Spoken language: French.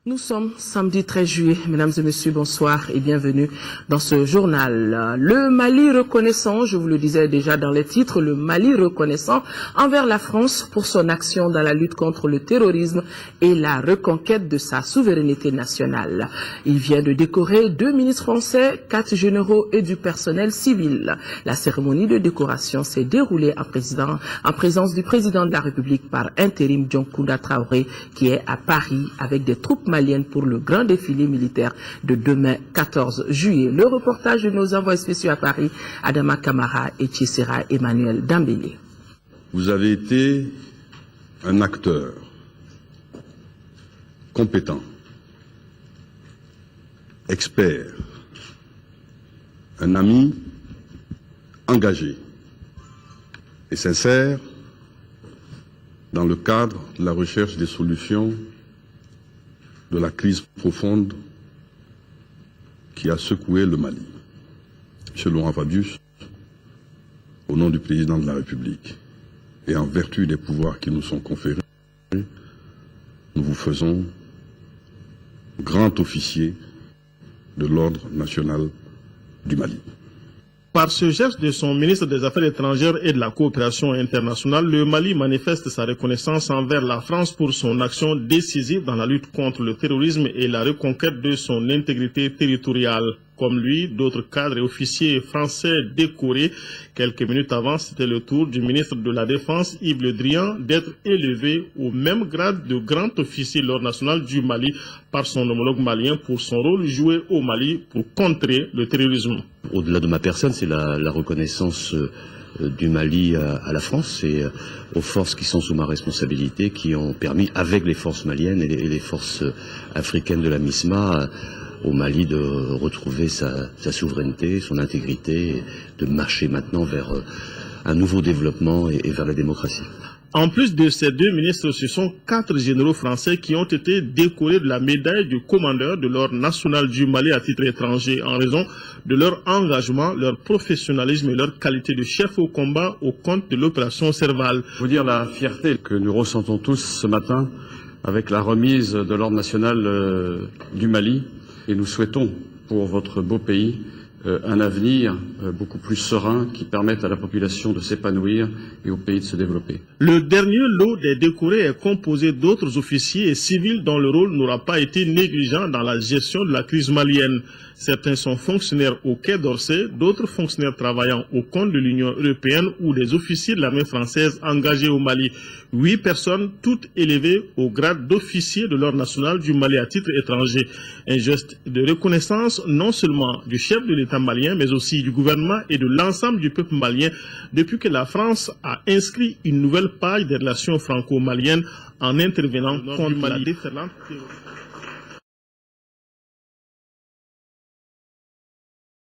Nous sommes samedi 13 juillet. Mesdames et messieurs, bonsoir et bienvenue dans ce journal. Le Mali reconnaissant, je vous le disais déjà dans les titres, le Mali reconnaissant envers la France pour son action dans la lutte contre le terrorisme et la reconquête de sa souveraineté nationale. Il vient de décorer 2 ministres français, 4 généraux et du personnel civil. La cérémonie de décoration s'est déroulée en présence du président de la République par intérim, Dioncounda Traoré, qui est à Paris avec des troupes malienne pour le grand défilé militaire de demain 14 juillet. Le reportage de nos envoyés spéciaux à Paris, Adama Kamara et Tchissira Emmanuel Dambélé. Vous avez été un acteur compétent, expert, un ami engagé et sincère dans le cadre de la recherche des solutions de la crise profonde qui a secoué le Mali. Monsieur Laurent Fabius, au nom du président de la République et en vertu des pouvoirs qui nous sont conférés, nous vous faisons grand officier de l'ordre national du Mali. Par ce geste de son ministre des Affaires étrangères et de la coopération internationale, le Mali manifeste sa reconnaissance envers la France pour son action décisive dans la lutte contre le terrorisme et la reconquête de son intégrité territoriale. Comme lui, d'autres cadres et officiers français décorés. Quelques minutes avant, c'était le tour du ministre de la Défense, Yves Le Drian, d'être élevé au même grade de grand officier de l'ordre national du Mali par son homologue malien pour son rôle joué au Mali pour contrer le terrorisme. Au-delà de ma personne, c'est la reconnaissance du Mali à la France et aux forces qui sont sous ma responsabilité, qui ont permis, avec les forces maliennes et les forces africaines de la MISMA, au Mali de retrouver sa souveraineté, son intégrité, et de marcher maintenant vers un nouveau développement et vers la démocratie. En plus de ces 2 ministres, ce sont 4 généraux français qui ont été décorés de la médaille du commandeur de l'ordre national du Mali à titre étranger en raison de leur engagement, leur professionnalisme et leur qualité de chef au combat au compte de l'opération Serval. Vous dire la fierté que nous ressentons tous ce matin avec la remise de l'ordre national du Mali. Et nous souhaitons pour votre beau pays un avenir beaucoup plus serein qui permette à la population de s'épanouir et au pays de se développer. Le dernier lot des décorés est composé d'autres officiers et civils dont le rôle n'aura pas été négligent dans la gestion de la crise malienne. Certains sont fonctionnaires au Quai d'Orsay, d'autres fonctionnaires travaillant au compte de l'Union européenne ou des officiers de l'armée française engagés au Mali. 8 personnes, toutes élevées au grade d'officier de l'ordre national du Mali à titre étranger. Un geste de reconnaissance non seulement du chef de l'État malien, mais aussi du gouvernement et de l'ensemble du peuple malien depuis que la France a inscrit une nouvelle page des relations franco-maliennes en intervenant contre la déferlante terroriste.